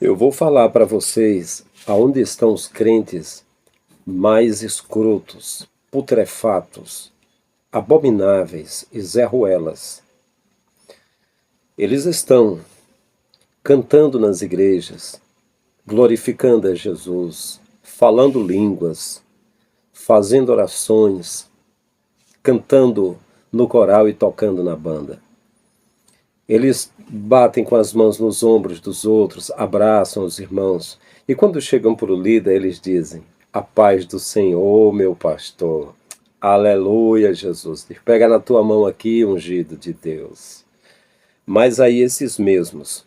Eu vou falar para vocês aonde estão os crentes mais escrotos, putrefatos, abomináveis e Zé Ruelas. Eles estão cantando nas igrejas, glorificando a Jesus, falando línguas, fazendo orações, cantando no coral e tocando na banda. Eles batem com as mãos nos ombros dos outros, abraçam os irmãos. E quando chegam para o líder, eles dizem: a paz do Senhor, meu pastor. Aleluia, Jesus. Pega na tua mão aqui, ungido de Deus. Mas aí esses mesmos,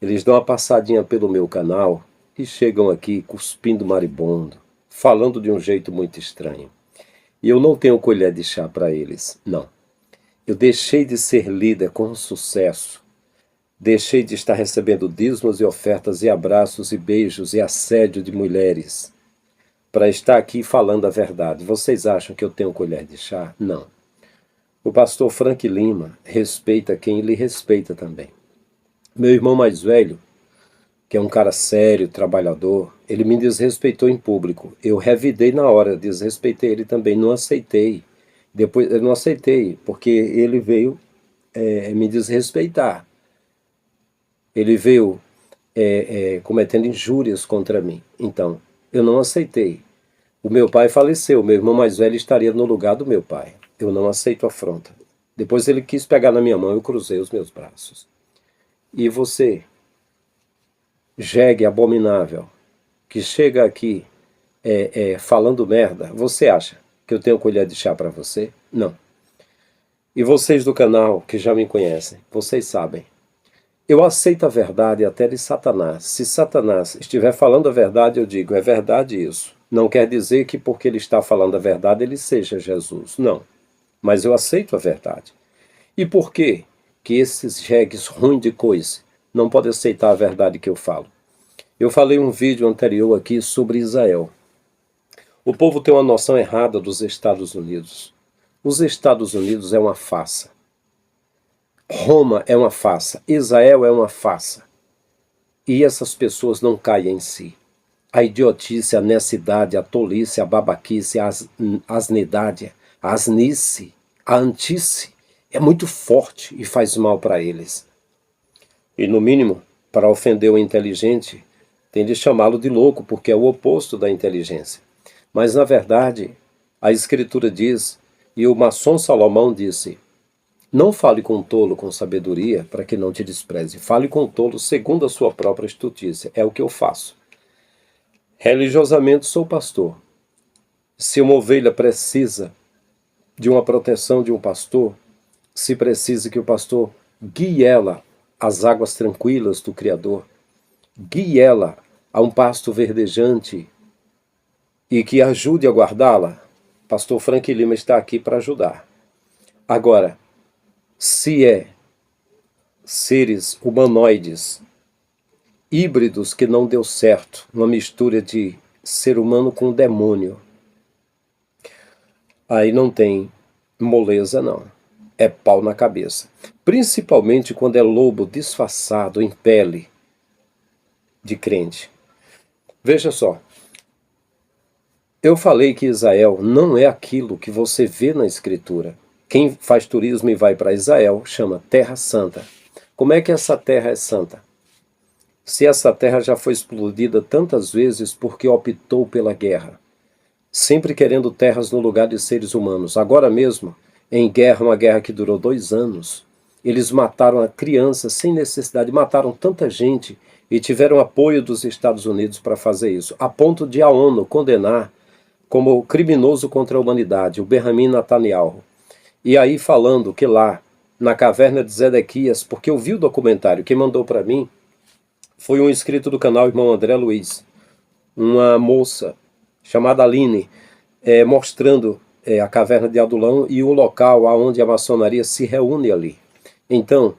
eles dão uma passadinha pelo meu canal e chegam aqui cuspindo maribondo, falando de um jeito muito estranho. E eu não tenho colher de chá para eles, não. Eu deixei de ser líder com sucesso. Deixei de estar recebendo dízimos e ofertas e abraços e beijos e assédio de mulheres para estar aqui falando a verdade. Vocês acham que eu tenho colher de chá? Não. O pastor Frank Lima respeita quem lhe respeita também. Meu irmão mais velho, que é um cara sério, trabalhador, ele me desrespeitou em público. Eu revidei na hora, desrespeitei ele também, não aceitei. Depois eu não aceitei, porque ele veio me desrespeitar. Ele veio cometendo injúrias contra mim. Então, eu não aceitei. O meu pai faleceu, meu irmão mais velho estaria no lugar do meu pai. Eu não aceito afronta. Depois ele quis pegar na minha mão, eu cruzei os meus braços. E você, jegue abominável, que chega aqui falando merda, você acha que eu tenho colher de chá para você? Não. E vocês do canal, que já me conhecem, vocês sabem. Eu aceito a verdade até de Satanás. Se Satanás estiver falando a verdade, eu digo, é verdade isso. Não quer dizer que porque ele está falando a verdade, ele seja Jesus. Não. Mas eu aceito a verdade. E por que que esses jegues ruins de coisa não podem aceitar a verdade que eu falo? Eu falei um vídeo anterior aqui sobre Israel. O povo tem uma noção errada dos Estados Unidos. Os Estados Unidos é uma farsa. Roma é uma farsa. Israel é uma farsa. E essas pessoas não caem em si. A idiotice, a necessidade, a tolice, a babaquice, a asnidade, a asnice, a antice é muito forte e faz mal para eles. E no mínimo, para ofender o inteligente, tem de chamá-lo de louco, porque é o oposto da inteligência. Mas na verdade, a Escritura diz, e o maçom Salomão disse, não fale com o tolo com sabedoria, para que não te despreze. Fale com o tolo segundo a sua própria estutícia. É o que eu faço. Religiosamente sou pastor. Se uma ovelha precisa de uma proteção de um pastor, se precisa que o pastor guie ela às águas tranquilas do Criador, guie ela a um pasto verdejante e que ajude a guardá-la, pastor Frank Lima está aqui para ajudar. Agora, se é seres humanoides, híbridos que não deu certo, uma mistura de ser humano com demônio, aí não tem moleza não, é pau na cabeça. Principalmente quando é lobo disfarçado em pele de crente. Veja só, eu falei que Israel não é aquilo que você vê na Escritura. Quem faz turismo e vai para Israel chama Terra Santa. Como é que essa terra é santa? Se essa terra já foi explodida tantas vezes porque optou pela guerra, sempre querendo terras no lugar de seres humanos. Agora mesmo, em guerra, uma guerra que durou 2 anos, eles mataram a criança sem necessidade, mataram tanta gente e tiveram apoio dos Estados Unidos para fazer isso, a ponto de a ONU condenar como criminoso contra a humanidade, o Benjamin Netanyahu. E aí falando que lá, na caverna de Zedequias, porque eu vi o documentário, quem mandou para mim foi um inscrito do canal Irmão André Luiz, uma moça chamada Aline, mostrando a caverna de Adulão e o local onde a maçonaria se reúne ali. Então,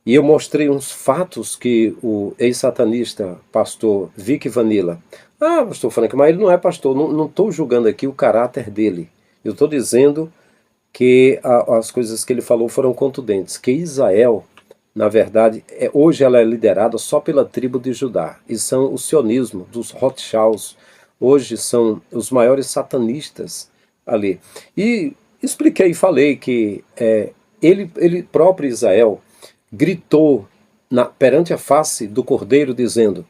e eu mostrei uns fatos que o ex-satanista pastor Vic Vanilla, pastor Frank, mas ele não é pastor, não estou julgando aqui o caráter dele, eu estou dizendo que as coisas que ele falou foram contundentes, que Israel na verdade, hoje ela é liderada só pela tribo de Judá. E são o sionismo dos Rothschilds. Hoje são os maiores satanistas ali. E expliquei, falei que ele próprio, Israel, gritou perante a face do Cordeiro, dizendo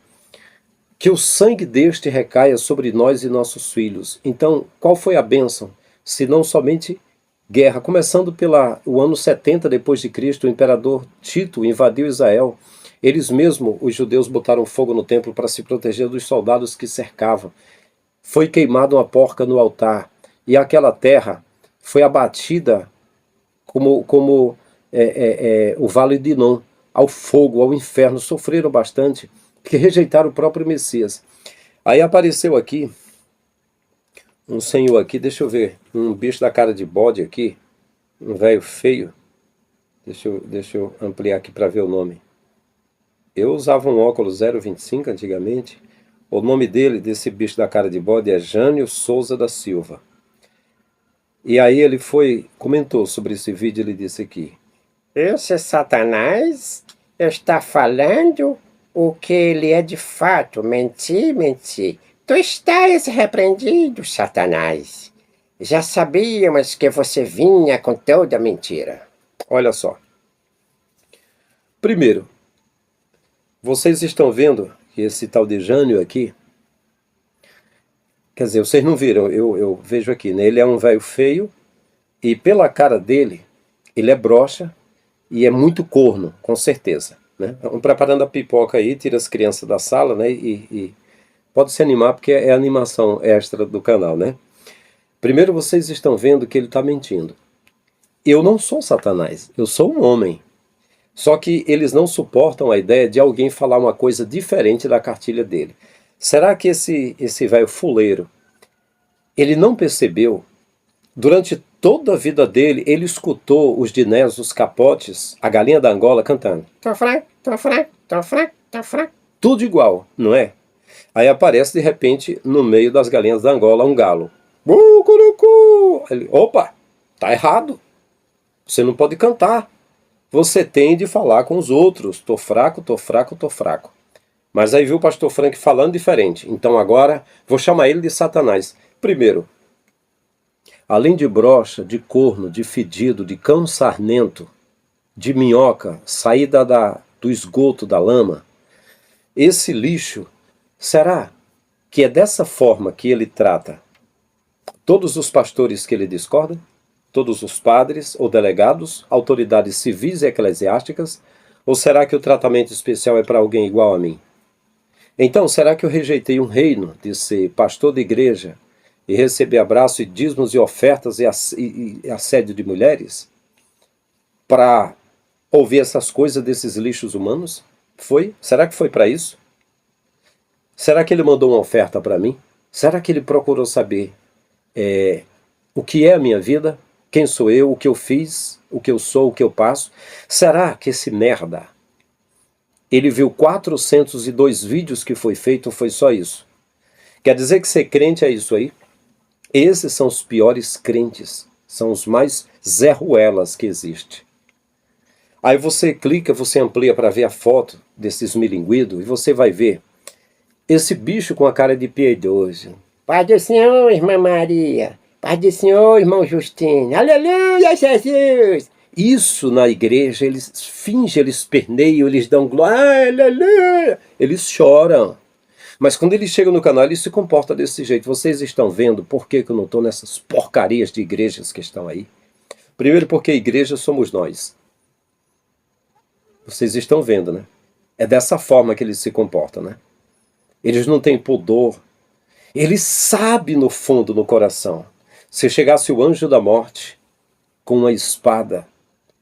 que o sangue deste recaia sobre nós e nossos filhos. Então, qual foi a bênção? Se não somente guerra, começando o ano 70 depois de Cristo, o imperador Tito invadiu Israel. Eles mesmos, os judeus, botaram fogo no templo para se proteger dos soldados que cercavam. Foi queimada uma porca no altar, e aquela terra foi abatida como o vale de Inom, ao fogo, ao inferno. Sofreram bastante, porque rejeitaram o próprio Messias. Aí apareceu aqui um senhor aqui, deixa eu ver, um bicho da cara de bode aqui, um velho feio. Deixa eu ampliar aqui para ver o nome. Eu usava um óculos 0,25 antigamente. O nome desse bicho da cara de bode, é Jânio Souza da Silva. E aí ele comentou sobre esse vídeo, ele disse aqui: esse Satanás está falando o que ele é de fato, mentir. Tu estás repreendido, Satanás. Já sabíamos que você vinha com toda mentira. Olha só. Primeiro, vocês estão vendo que esse tal de Jânio aqui, quer dizer, vocês não viram, eu vejo aqui, né? Ele é um velho feio, e pela cara dele, ele é broxa e é muito corno, com certeza, né? Vamos preparando a pipoca aí, tira as crianças da sala, né? E pode se animar, porque é a animação extra do canal, né? Primeiro, vocês estão vendo que ele está mentindo. Eu não sou Satanás, eu sou um homem. Só que eles não suportam a ideia de alguém falar uma coisa diferente da cartilha dele. Será que esse velho fuleiro, ele não percebeu? Durante toda a vida dele, ele escutou os dinés, os capotes, a galinha da Angola cantando. Tô fraco, tô fraco, tô fraco, tô fraco. Tudo igual, não é? Aí aparece de repente, no meio das galinhas da Angola, um galo. Ele, opa, tá errado. Você não pode cantar. Você tem de falar com os outros. Tô fraco, tô fraco, tô fraco. Mas aí viu o pastor Frank falando diferente. Então agora vou chamar ele de Satanás. Primeiro, além de broxa, de corno, de fedido, de cão sarnento, de minhoca, saída do esgoto, da lama, esse lixo, será que é dessa forma que ele trata todos os pastores que ele discorda? Todos os padres ou delegados, autoridades civis e eclesiásticas? Ou será que o tratamento especial é para alguém igual a mim? Então, será que eu rejeitei um reino de ser pastor de igreja e receber abraço e dízimos e ofertas e assédio de mulheres para ouvir essas coisas desses lixos humanos? Foi? Será que foi para isso? Será que ele mandou uma oferta para mim? Será que ele procurou saber o que é a minha vida? Quem sou eu? O que eu fiz? O que eu sou? O que eu passo? Será que esse merda, ele viu 402 vídeos que foi feito ou foi só isso? Quer dizer que ser crente é isso aí? Esses são os piores crentes. São os mais Zé Ruelas que existe. Aí você clica, você amplia para ver a foto desses milinguidos e você vai ver esse bicho com a cara de piedoso. Pai do Senhor, irmã Maria. Pai do Senhor, irmão Justino. Aleluia, Jesus. Isso na igreja, eles fingem, eles perneiam, eles dão glória, aleluia. Eles choram. Mas quando eles chegam no canal, eles se comportam desse jeito. Vocês estão vendo por que eu não estou nessas porcarias de igrejas que estão aí? Primeiro porque a igreja somos nós. Vocês estão vendo, né? É dessa forma que eles se comportam, né? Eles não têm pudor. Eles sabem no fundo, no coração. Se chegasse o anjo da morte com uma espada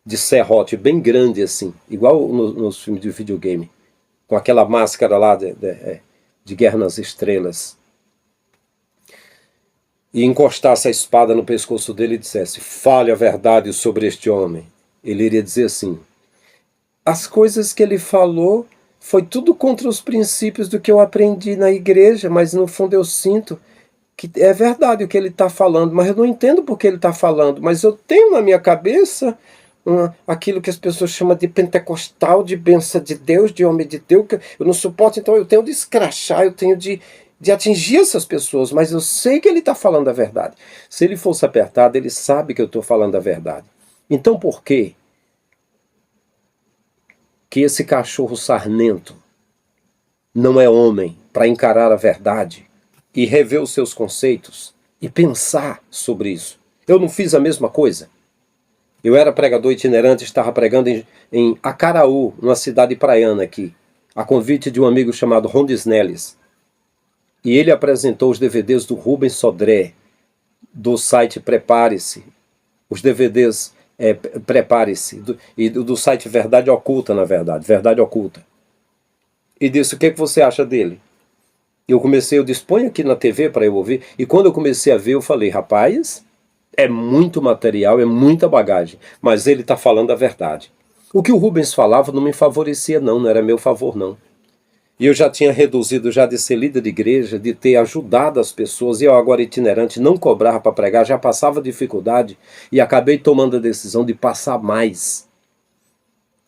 de serrote bem grande assim, igual nos filmes de videogame, com aquela máscara lá de Guerra nas Estrelas, e encostasse a espada no pescoço dele e dissesse: fale a verdade sobre este homem, ele iria dizer assim: as coisas que ele falou foi tudo contra os princípios do que eu aprendi na igreja, mas no fundo eu sinto que é verdade o que ele está falando, mas eu não entendo por que ele está falando, mas eu tenho na minha cabeça aquilo que as pessoas chamam de pentecostal, de bênção de Deus, de homem de Deus, que eu não suporto, então eu tenho de escrachar, eu tenho de atingir essas pessoas, mas eu sei que ele está falando a verdade. Se ele fosse apertado, ele sabe que eu estou falando a verdade. Então por que esse cachorro sarnento não é homem para encarar a verdade e rever os seus conceitos e pensar sobre isso? Eu não fiz a mesma coisa? Eu era pregador itinerante, estava pregando em Acaraú, numa cidade praiana aqui, a convite de um amigo chamado Rondes Neles. E ele apresentou os DVDs do Rubens Sodré, do site Prepare-se, os DVDs Prepare-se, e do site Verdade Oculta, na verdade, Verdade Oculta. E disse, o que você acha dele? Eu disse, põe aqui na TV para eu ouvir. E quando eu comecei a ver, eu falei, rapaz, é muito material, é muita bagagem, mas ele está falando a verdade. O que o Rubens falava não me favorecia não era meu favor não. E eu já tinha reduzido já de ser líder de igreja, de ter ajudado as pessoas, e eu agora itinerante, não cobrava para pregar, já passava dificuldade, e acabei tomando a decisão de passar mais.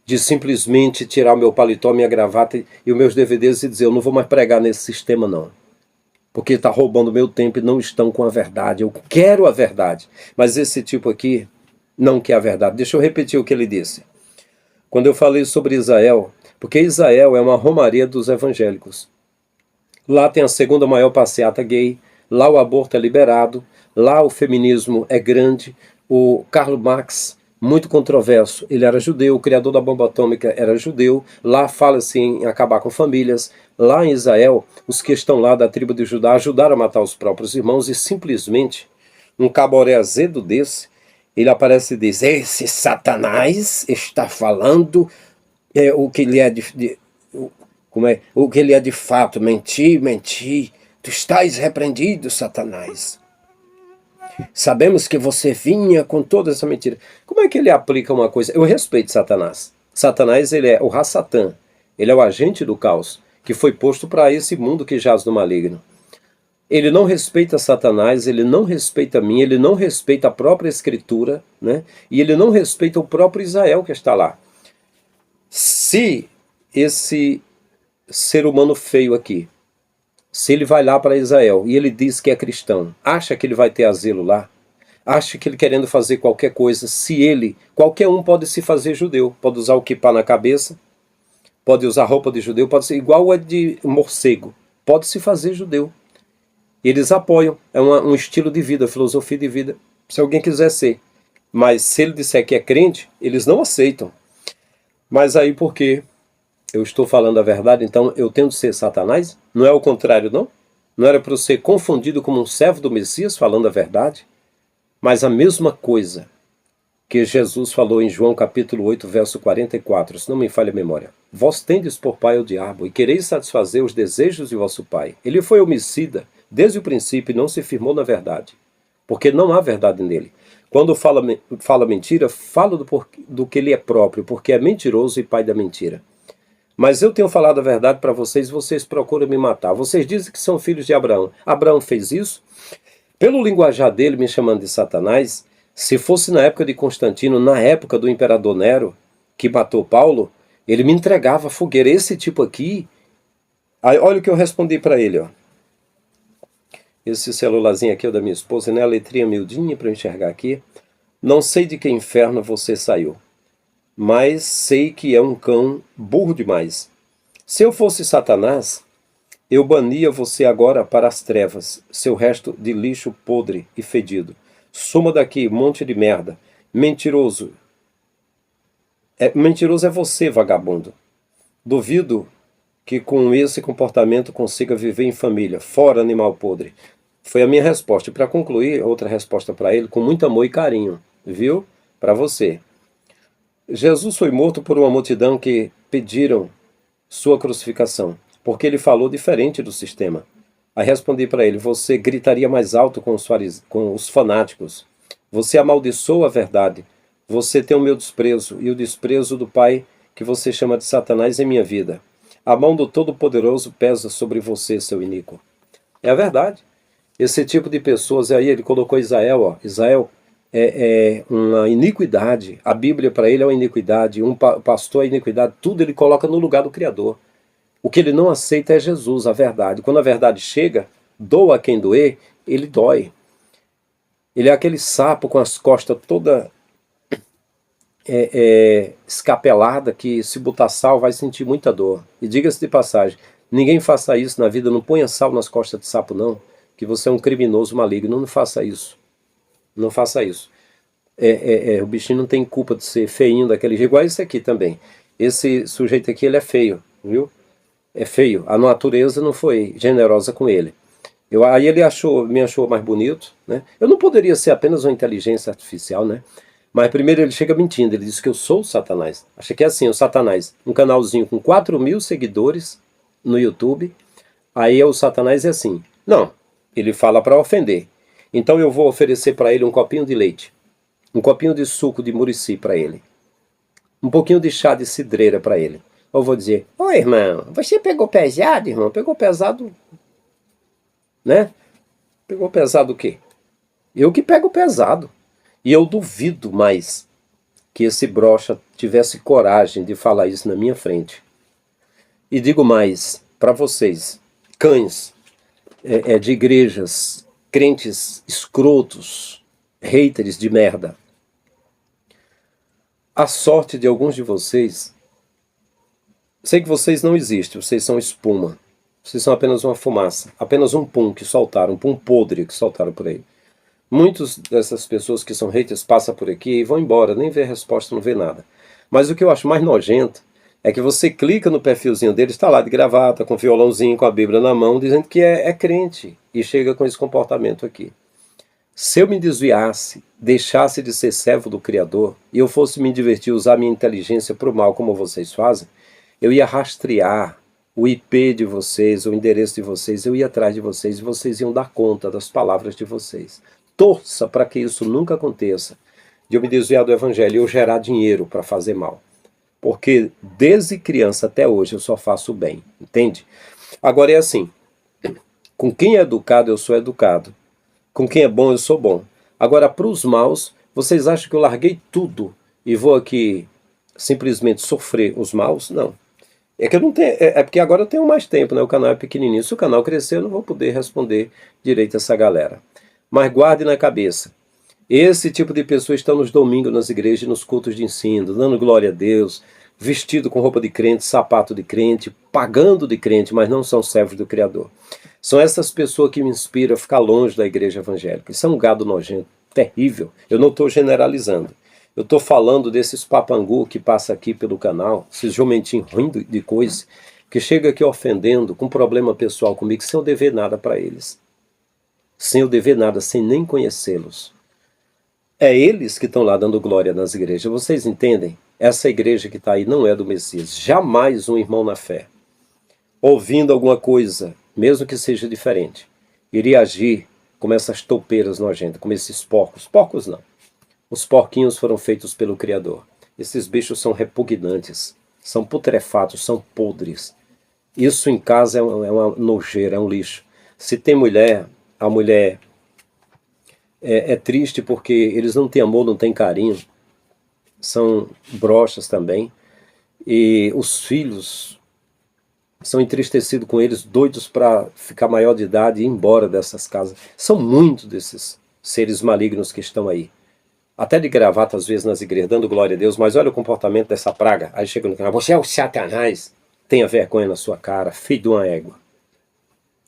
De simplesmente tirar o meu paletó, minha gravata e os meus DVDs e dizer, eu não vou mais pregar nesse sistema não. Porque está roubando meu tempo e não estão com a verdade. Eu quero a verdade. Mas esse tipo aqui não quer a verdade. Deixa eu repetir o que ele disse. Quando eu falei sobre Israel, porque Israel é uma romaria dos evangélicos. Lá tem a segunda maior passeata gay, lá o aborto é liberado, lá o feminismo é grande, o Karl Marx, muito controverso, ele era judeu, o criador da bomba atômica era judeu, lá fala-se em acabar com famílias, lá em Israel, os que estão lá da tribo de Judá ajudaram a matar os próprios irmãos e simplesmente um caboré azedo desse, ele aparece e diz, esse Satanás está falando o que ele é o que ele é de fato, mentir, tu estás repreendido, Satanás. Sabemos que você vinha com toda essa mentira. Como é que ele aplica uma coisa? Eu respeito Satanás. Satanás, ele é o Ra-Satã, ele é o agente do caos, que foi posto para esse mundo que jaz no maligno. Ele não respeita Satanás, ele não respeita mim, ele não respeita a própria escritura, né? E ele não respeita o próprio Israel que está lá. Se esse ser humano feio aqui, se ele vai lá para Israel e ele diz que é cristão, acha que ele vai ter asilo lá? Acha que ele querendo fazer qualquer coisa, qualquer um pode se fazer judeu, pode usar o quipá na cabeça, pode usar roupa de judeu, pode ser igual a de morcego, pode se fazer judeu. Eles apoiam, é um estilo de vida, filosofia de vida, se alguém quiser ser. Mas se ele disser que é crente, eles não aceitam. Mas aí por quê? Eu estou falando a verdade, então eu tenho de ser Satanás? Não é o contrário, não? Não era para eu ser confundido como um servo do Messias falando a verdade? Mas a mesma coisa que Jesus falou em João capítulo 8, verso 44, se não me falha a memória. Vós tendes por pai o diabo, e quereis satisfazer os desejos de vosso pai. Ele foi homicida desde o princípio e não se firmou na verdade, porque não há verdade nele. Quando fala mentira, fala do que ele é próprio, porque é mentiroso e pai da mentira. Mas eu tenho falado a verdade para vocês, vocês procuram me matar. Vocês dizem que são filhos de Abraão. Abraão fez isso? Pelo linguajar dele, me chamando de Satanás, se fosse na época de Constantino, na época do imperador Nero, que matou Paulo, ele me entregava a fogueira. Esse tipo aqui, aí, olha o que eu respondi para ele, ó. Esse celularzinho aqui é o da minha esposa, né? A letrinha miudinha para eu enxergar aqui. Não sei de que inferno você saiu, mas sei que é um cão burro demais. Se eu fosse Satanás, eu bania você agora para as trevas, seu resto de lixo podre e fedido. Suma daqui, monte de merda. Mentiroso. Mentiroso é você, vagabundo. Duvido que com esse comportamento consiga viver em família. Fora, animal podre. Foi a minha resposta. E para concluir, outra resposta para ele, com muito amor e carinho. Viu? Para você. Jesus foi morto por uma multidão que pediram sua crucificação, porque ele falou diferente do sistema. Aí respondi para ele, você gritaria mais alto com os fanáticos. Você amaldiçoa a verdade. Você tem o meu desprezo e o desprezo do Pai que você chama de Satanás em minha vida. A mão do Todo-Poderoso pesa sobre você, seu iníquo. É a verdade. Esse tipo de pessoas, aí ele colocou Israel, ó. Israel é uma iniquidade. A Bíblia para ele é uma iniquidade, pastor é iniquidade, tudo ele coloca no lugar do Criador. O que ele não aceita é Jesus, a verdade. Quando a verdade chega, doa a quem doer, ele dói. Ele é aquele sapo com as costas toda escapelada, que se botar sal vai sentir muita dor. E diga-se de passagem, ninguém faça isso na vida, não ponha sal nas costas de sapo não, que você é um criminoso maligno, não faça isso. Não faça isso. O bichinho não tem culpa de ser feinho daquele jeito, igual esse aqui também. Esse sujeito aqui, ele é feio, viu? É feio. A natureza não foi generosa com ele. Aí ele me achou mais bonito, né? Eu não poderia ser apenas uma inteligência artificial, né? Mas primeiro ele chega mentindo, ele diz que eu sou o Satanás. Acha que é assim, o Satanás, um canalzinho com 4.000 seguidores no YouTube, aí o Satanás é assim. Não, ele fala para ofender. Então eu vou oferecer para ele um copinho de leite, um copinho de suco de murici para ele, um pouquinho de chá de cidreira para ele. Eu vou dizer, ô irmão, você pegou pesado, irmão? Pegou pesado, né? Pegou pesado o quê? Eu que pego pesado. E eu duvido mais que esse brocha tivesse coragem de falar isso na minha frente. E digo mais para vocês, cães de igrejas, crentes escrotos, haters de merda. A sorte de alguns de vocês, sei que vocês não existem, vocês são espuma. Vocês são apenas uma fumaça, apenas um pum que soltaram, um pum podre que soltaram por aí. Muitas dessas pessoas que são haters passam por aqui e vão embora, nem vê a resposta, não vê nada. Mas o que eu acho mais nojento é que você clica no perfilzinho dele, está lá de gravata, com violãozinho, com a Bíblia na mão, dizendo que é crente, e chega com esse comportamento aqui. Se eu me desviasse, deixasse de ser servo do Criador, e eu fosse me divertir, usar minha inteligência para o mal, como vocês fazem, eu ia rastrear o IP de vocês, o endereço de vocês, eu ia atrás de vocês, e vocês iam dar conta das palavras de vocês. Torça para que isso nunca aconteça, de eu me desviar do Evangelho e eu gerar dinheiro para fazer mal. Porque desde criança até hoje eu só faço bem, entende? Agora é assim, com quem é educado eu sou educado, com quem é bom eu sou bom. Agora para os maus, vocês acham que eu larguei tudo e vou aqui simplesmente sofrer os maus? Não. É que eu não tenho, porque agora eu tenho mais tempo, né? O canal é pequenininho. Se o canal crescer, eu não vou poder responder direito a essa galera. Mas guarde na cabeça, esse tipo de pessoa está nos domingos nas igrejas, nos cultos de ensino, dando glória a Deus, vestido com roupa de crente, sapato de crente, pagando de crente, mas não são servos do Criador. São essas pessoas que me inspiram a ficar longe da igreja evangélica. Isso é um gado nojento, terrível. Eu não estou generalizando. Eu estou falando desses papangu que passa aqui pelo canal, esses jumentinhos ruins de coisa, que chega aqui ofendendo, com problema pessoal comigo, sem eu dever nada para eles. Sem eu dever nada, sem nem conhecê-los. É eles que estão lá dando glória nas igrejas. Vocês entendem? Essa igreja que está aí não é do Messias. Jamais um irmão na fé, ouvindo alguma coisa, mesmo que seja diferente, iria agir como essas toupeiras nojentas, como esses porcos. Porcos não. Os porquinhos foram feitos pelo Criador. Esses bichos são repugnantes, são putrefatos, são podres. Isso em casa é uma nojeira, é um lixo. Se tem mulher, a mulher é triste porque eles não têm amor, não têm carinho. São broxas também. E os filhos são entristecidos com eles, doidos para ficar maior de idade e ir embora dessas casas. São muitos desses seres malignos que estão aí. Até de gravata, às vezes, nas igrejas, dando glória a Deus, mas olha o comportamento dessa praga. Aí chega no canal, você é o Satanás. Tenha vergonha na sua cara, filho de uma égua.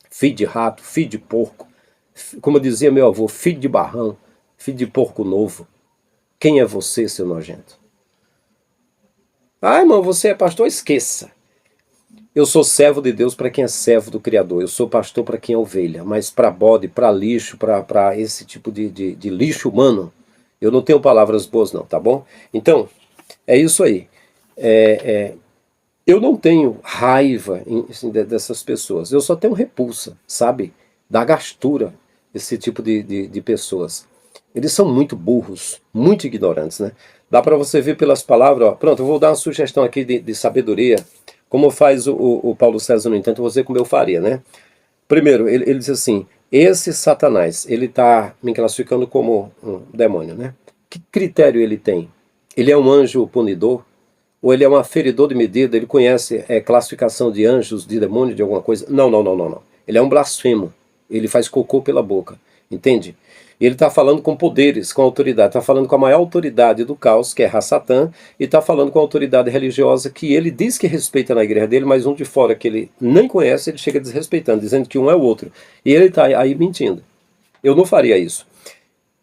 Filho de rato, filho de porco. Como dizia meu avô, filho de barrão, filho de porco novo. Quem é você, seu nojento? Ah, irmão, você é pastor? Esqueça. Eu sou servo de Deus para quem é servo do Criador. Eu sou pastor para quem é ovelha. Mas para bode, para lixo, para esse tipo de lixo humano, eu não tenho palavras boas não, tá bom? Então, é isso aí. Eu não tenho raiva assim, dessas pessoas. Eu só tenho repulsa, sabe? Da gastura, esse tipo de pessoas. Eles são muito burros, muito ignorantes, né? Dá para você ver pelas palavras, ó. Pronto, eu vou dar uma sugestão aqui de sabedoria. Como faz o Paulo César, no entanto, eu vou dizer como eu faria, né? Primeiro, ele diz assim, esse Satanás, ele está me classificando como um demônio, né? Que critério ele tem? Ele é um anjo punidor? Ou ele é um aferidor de medida? Ele conhece classificação de anjos, de demônio, de alguma coisa? Não, não, não, não, não. Ele é um blasfemo. Ele faz cocô pela boca. Entende? E ele está falando com poderes, com autoridade. Está falando com a maior autoridade do caos, que é Satã, e está falando com a autoridade religiosa que ele diz que respeita na igreja dele, mas um de fora que ele nem conhece, ele chega desrespeitando, dizendo que um é o outro. E ele está aí mentindo. Eu não faria isso.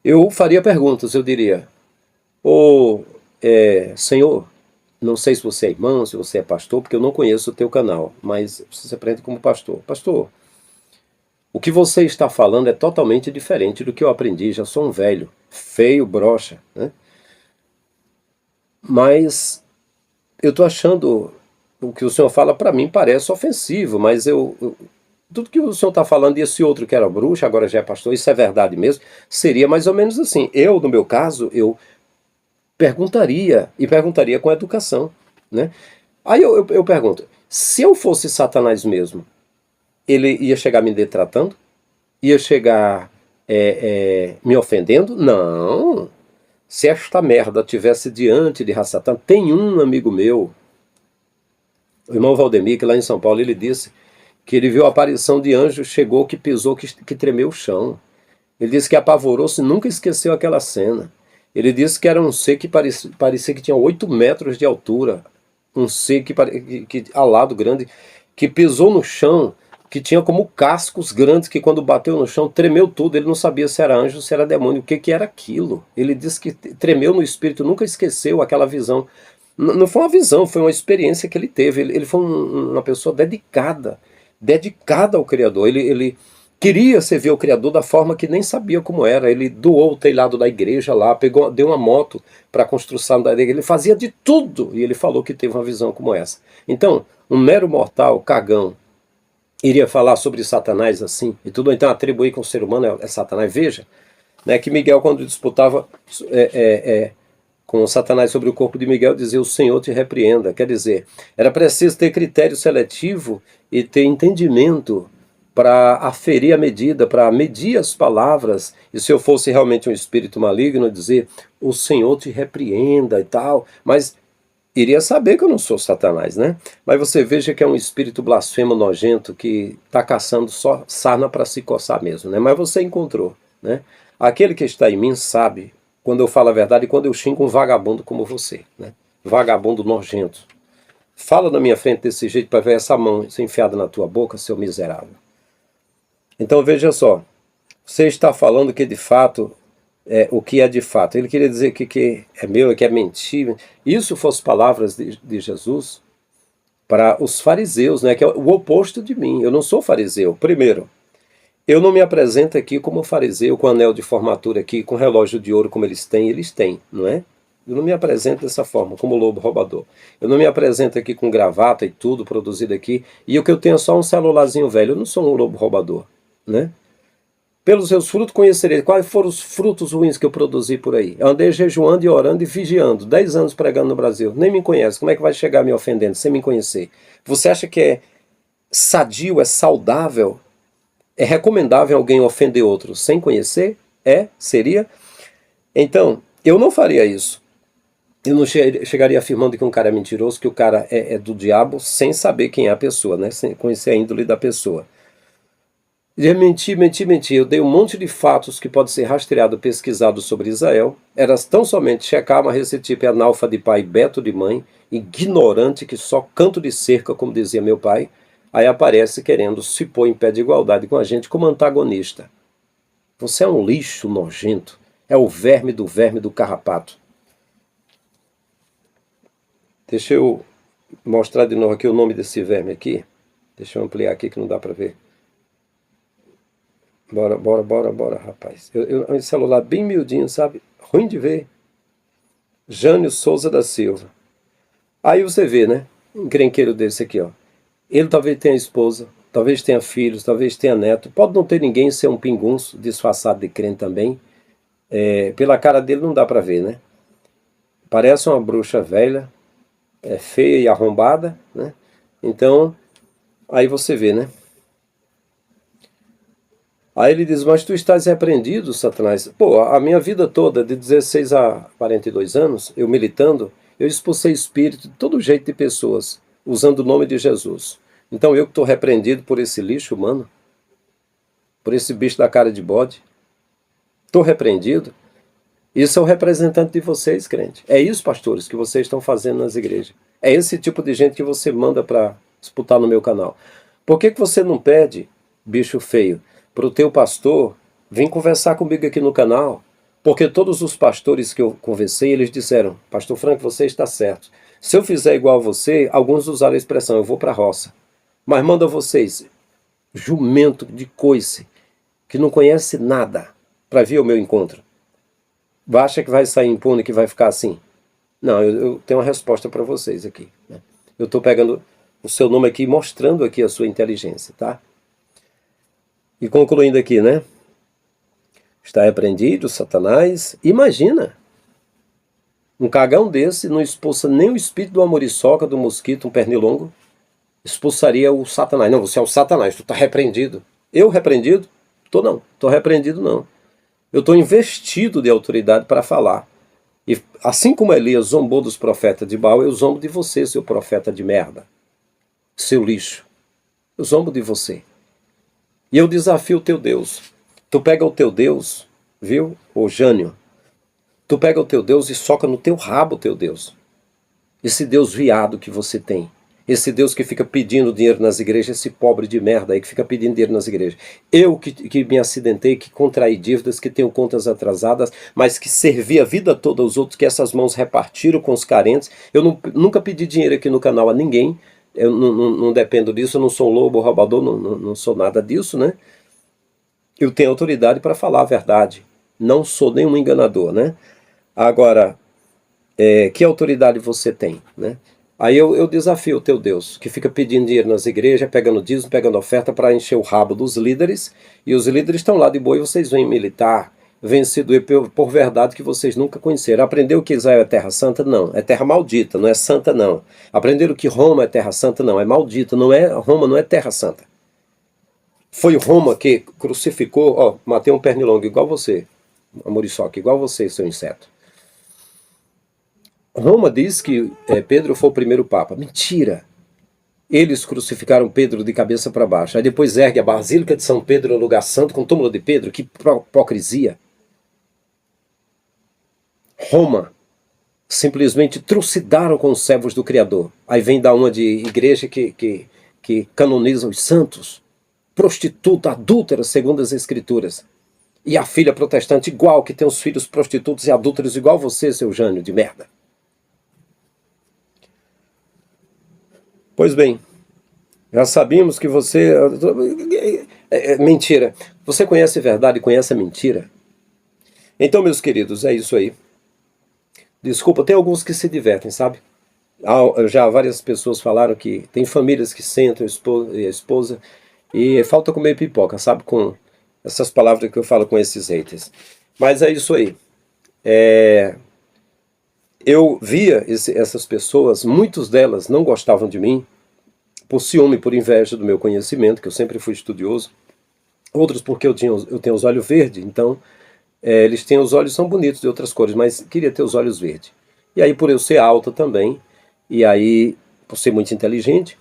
Eu faria perguntas, eu diria, ô Senhor, não sei se você é irmão, se você é pastor, porque eu não conheço o teu canal, mas você se apresenta como pastor. Pastor, o que você está falando é totalmente diferente do que eu aprendi, já sou um velho, feio, broxa, né? Mas eu estou achando, o que o senhor fala para mim parece ofensivo, mas tudo que o senhor está falando, e esse outro que era bruxa, agora já é pastor, isso é verdade mesmo? Seria mais ou menos assim. Eu, no meu caso, eu perguntaria, e perguntaria com educação, né? Aí eu pergunto, se eu fosse Satanás mesmo, ele ia chegar me detratando? Ia chegar me ofendendo? Não. Se esta merda tivesse diante de Satã, tem um amigo meu, o irmão Valdemir, que lá em São Paulo, ele disse que ele viu a aparição de anjo, chegou, que pisou, que tremeu o chão. Ele disse que apavorou-se, nunca esqueceu aquela cena. Ele disse que era um ser que parecia que tinha 8 metros de altura. Um ser que alado grande, que pisou no chão, que tinha como cascos grandes, que quando bateu no chão tremeu tudo. Ele não sabia se era anjo, se era demônio, o que era aquilo. Ele disse que tremeu no espírito, nunca esqueceu aquela visão. Não foi uma visão, foi uma experiência que ele teve. Ele foi uma pessoa dedicada ao Criador. Ele queria servir o Criador da forma que nem sabia como era. Ele doou o telhado da igreja lá, deu uma moto para a construção da igreja. Ele fazia de tudo e ele falou que teve uma visão como essa. Então, um mero mortal, cagão, iria falar sobre Satanás assim e tudo, então atribuir com o ser humano é Satanás. Veja, né, que Miguel, quando disputava com Satanás sobre o corpo de Miguel, dizia: o Senhor te repreenda. Quer dizer, era preciso ter critério seletivo e ter entendimento para aferir a medida, para medir as palavras, e se eu fosse realmente um espírito maligno, dizer: o Senhor te repreenda e tal, mas iria saber que eu não sou Satanás, né? Mas você veja que é um espírito blasfemo, nojento, que está caçando só sarna para se coçar mesmo, né? Mas você encontrou, né? Aquele que está em mim sabe quando eu falo a verdade e quando eu xingo um vagabundo como você, né? Vagabundo nojento. Fala na minha frente desse jeito para ver essa mão ser enfiada na tua boca, seu miserável. Então veja só, você está falando que de fato o que é de fato. Ele queria dizer que é meu, que é mentira. Isso fosse palavras de Jesus para os fariseus, né, que é o oposto de mim. Eu não sou fariseu. Primeiro, eu não me apresento aqui como fariseu, com anel de formatura aqui, com relógio de ouro como eles têm, não é? Eu não me apresento dessa forma, como lobo roubador. Eu não me apresento aqui com gravata e tudo produzido aqui, e o que eu tenho é só um celularzinho velho. Eu não sou um lobo roubador, né? Pelos seus frutos conhecereis. Quais foram os frutos ruins que eu produzi por aí? Eu andei jejuando e orando e vigiando. 10 anos pregando no Brasil. Nem me conhece. Como é que vai chegar me ofendendo sem me conhecer? Você acha que é sadio, é saudável, é recomendável alguém ofender outro sem conhecer? Seria? Então, eu não faria isso. Eu não chegaria afirmando que um cara é mentiroso, que o cara é do diabo, sem saber quem é a pessoa, né? Sem conhecer a índole da pessoa. Mentir. Eu dei um monte de fatos que pode ser rastreado, pesquisado sobre Israel. Era tão somente checar, mas esse tipo é analfa de pai, beto de mãe, ignorante que só canto de cerca, como dizia meu pai. Aí aparece querendo se pôr em pé de igualdade com a gente como antagonista. Você é um lixo nojento. É o verme do carrapato. Deixa eu mostrar de novo aqui o nome desse verme aqui. Deixa eu ampliar aqui que não dá para ver. Bora, rapaz. Um celular bem miudinho, sabe? Ruim de ver. Jânio Souza da Silva. Aí você vê, né? Um encrenqueiro desse aqui, ó. Ele talvez tenha esposa, talvez tenha filhos, talvez tenha neto. Pode não ter ninguém, ser um pingunço, disfarçado de crente também. Pela cara dele não dá pra ver, né? Parece uma bruxa velha, feia e arrombada, né? Então, aí você vê, né? Aí ele diz, mas tu estás repreendido, Satanás. Pô, a minha vida toda, de 16 a 42 anos, eu militando, eu expulsei espírito de todo jeito de pessoas, usando o nome de Jesus. Então eu que estou repreendido por esse lixo humano, por esse bicho da cara de bode, estou repreendido. Isso é o representante de vocês, crente. É isso, pastores, que vocês estão fazendo nas igrejas. É esse tipo de gente que você manda para disputar no meu canal. Por que você não pede, bicho feio, para o teu pastor vir conversar comigo aqui no canal? Porque todos os pastores que eu conversei, eles disseram, pastor Frank, você está certo. Se eu fizer igual a você, alguns usaram a expressão, eu vou para a roça. Mas manda vocês, jumento de coice, que não conhece nada, para vir ao meu encontro. Acha que vai sair impune, que vai ficar assim? Não, eu tenho uma resposta para vocês aqui. Né? Eu estou pegando o seu nome aqui, mostrando aqui a sua inteligência, tá? E concluindo aqui, né? Está repreendido, Satanás. Imagina, um cagão desse não expulsa nem o espírito do amoriçoca, do mosquito, um pernilongo, expulsaria o Satanás. Não, você é o Satanás, tu está repreendido. Eu repreendido? Não, estou repreendido não. Eu estou investido de autoridade para falar. E assim como Elias zombou dos profetas de Baal, eu zombo de você, seu profeta de merda. Seu lixo. Eu zombo de você. E eu desafio o teu Deus. Tu pega o teu Deus, viu, ô Jânio? Tu pega o teu Deus e soca no teu rabo o teu Deus. Esse Deus viado que você tem. Esse Deus que fica pedindo dinheiro nas igrejas, esse pobre de merda aí que fica pedindo dinheiro nas igrejas. Eu que me acidentei, que contraí dívidas, que tenho contas atrasadas, mas que servi a vida toda aos outros, que essas mãos repartiram com os carentes. Eu nunca pedi dinheiro aqui no canal a ninguém. Eu não dependo disso, eu não sou lobo, roubador, não sou nada disso, né? Eu tenho autoridade para falar a verdade. Não sou nenhum enganador, né? Agora, que autoridade você tem, né? Aí eu desafio o teu Deus, que fica pedindo dinheiro nas igrejas, pegando dízimo, pegando oferta para encher o rabo dos líderes, e os líderes estão lá de boa e vocês vêm militar, vencido por verdade que vocês nunca conheceram. Aprenderam que Israel é terra santa? Não. É terra maldita, não é santa não. Aprenderam que Roma é terra santa? Não. É maldita, Roma não é terra santa. Foi Roma que crucificou, matei um pernilongo igual você, amoriçoca, igual você, seu inseto. Roma diz que Pedro foi o primeiro papa. Mentira! Eles crucificaram Pedro de cabeça para baixo. Aí depois ergue a Basílica de São Pedro no lugar santo com o túmulo de Pedro. Que hipocrisia! Roma simplesmente trucidaram com os servos do Criador. Aí vem da uma de igreja que canoniza os santos. Prostituta, adúltera, segundo as escrituras. E a filha protestante igual, que tem os filhos prostitutos e adúlteros igual você, seu Jânio de merda. Pois bem, já sabíamos que você... Mentira. Você conhece a verdade e conhece a mentira? Então, meus queridos, é isso aí. Desculpa, tem alguns que se divertem, sabe? Já várias pessoas falaram que tem famílias que sentam a esposa e falta comer pipoca, sabe? Com essas palavras que eu falo com esses haters. Mas é isso aí. Eu via essas pessoas, muitas delas não gostavam de mim, por ciúme, por inveja do meu conhecimento, que eu sempre fui estudioso. Outros porque eu tenho os olhos verdes, então eles têm os olhos, são bonitos de outras cores, mas queria ter os olhos verdes. E aí por eu ser alta também, e aí por ser muito inteligente,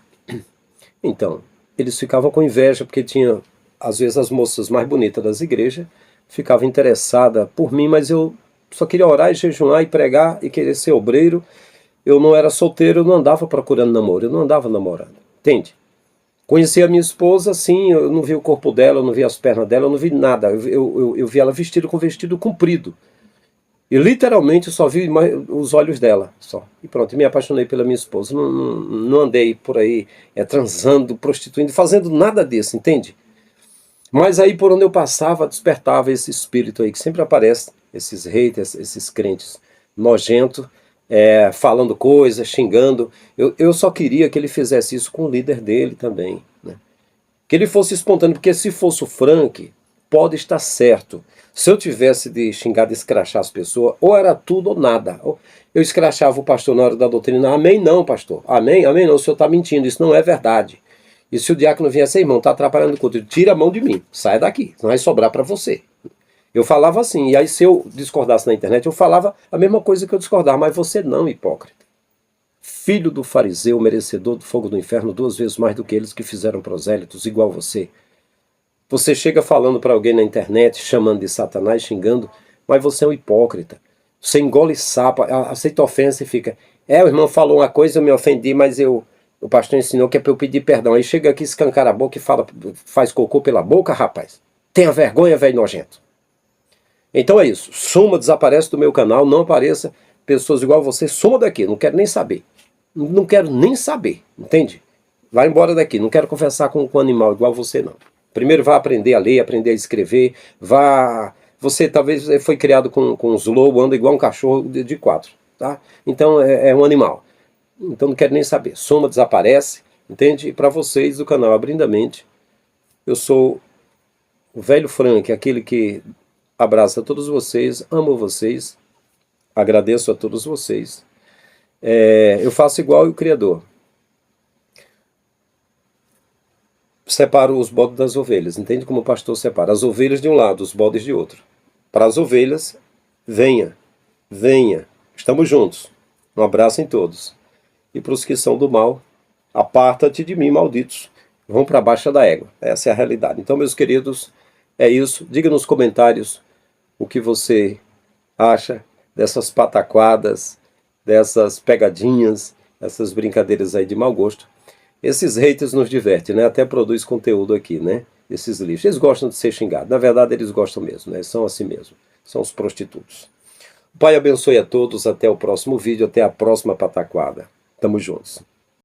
então eles ficavam com inveja, porque tinha, às vezes, as moças mais bonitas das igrejas, ficavam interessadas por mim, mas eu só queria orar e jejuar e pregar e querer ser obreiro. Eu não era solteiro, eu não andava procurando namoro, eu não andava namorando, entende? Conheci a minha esposa, sim, eu não vi o corpo dela, eu não vi as pernas dela, eu não vi nada, eu vi ela vestida com vestido comprido. E literalmente eu só vi os olhos dela, só. E pronto, e me apaixonei pela minha esposa. Não andei por aí transando, prostituindo, fazendo nada disso, entende? Mas aí por onde eu passava, despertava esse espírito aí que sempre aparece, esses haters, esses crentes nojentos, falando coisas, xingando. Eu só queria que ele fizesse isso com o líder dele também, né? Que ele fosse espontâneo, porque se fosse o Frank, pode estar certo. Se eu tivesse de xingar, de escrachar as pessoas, ou era tudo ou nada. Eu escrachava o pastor na hora da doutrina. Amém não, pastor. Amém? Amém não, o senhor está mentindo, isso não é verdade. E se o diácono vier assim, irmão, está atrapalhando o culto, tira a mão de mim, sai daqui, não vai sobrar para você. Eu falava assim, e aí se eu discordasse na internet, eu falava a mesma coisa que eu discordava, mas você não, hipócrita. Filho do fariseu, merecedor do fogo do inferno, 2 vezes mais do que eles que fizeram prosélitos, igual você. Você chega falando para alguém na internet, chamando de Satanás, xingando, mas você é um hipócrita. Você engole sapo, aceita ofensa e fica... o irmão falou uma coisa, eu me ofendi, mas o pastor ensinou que é para eu pedir perdão. Aí chega aqui, escancara a boca e fala, faz cocô pela boca, rapaz. Tenha vergonha, velho nojento. Então é isso. Suma, desaparece do meu canal, não apareça pessoas igual você, suma daqui, não quero nem saber. Não quero nem saber, entende? Vai embora daqui, não quero conversar com um animal igual você, não. Primeiro vá aprender a ler, aprender a escrever, Você talvez foi criado com os lobos, anda igual um cachorro de 4, tá? Então é um animal. Então não quero nem saber. Soma, desaparece, entende? E para vocês do canal Abrindo a Mente, eu sou o velho Frank, aquele que abraça todos vocês, amo vocês, agradeço a todos vocês. Eu faço igual o Criador. Separo os bodes das ovelhas. Entende como o pastor separa? As ovelhas de um lado, os bodes de outro. Para as ovelhas, venha, venha, estamos juntos. Um abraço em todos. E para os que são do mal, aparta-te de mim, malditos. Vão para a baixa da égua. Essa é a realidade. Então, meus queridos, é isso. Diga nos comentários o que você acha dessas pataquadas, dessas pegadinhas, essas brincadeiras aí de mau gosto. Esses haters nos divertem, né? Até produz conteúdo aqui, né? Esses lixos. Eles gostam de ser xingados. Na verdade, eles gostam mesmo, né? São assim mesmo. São os prostitutos. O Pai abençoe a todos. Até o próximo vídeo. Até a próxima pataquada. Tamo juntos.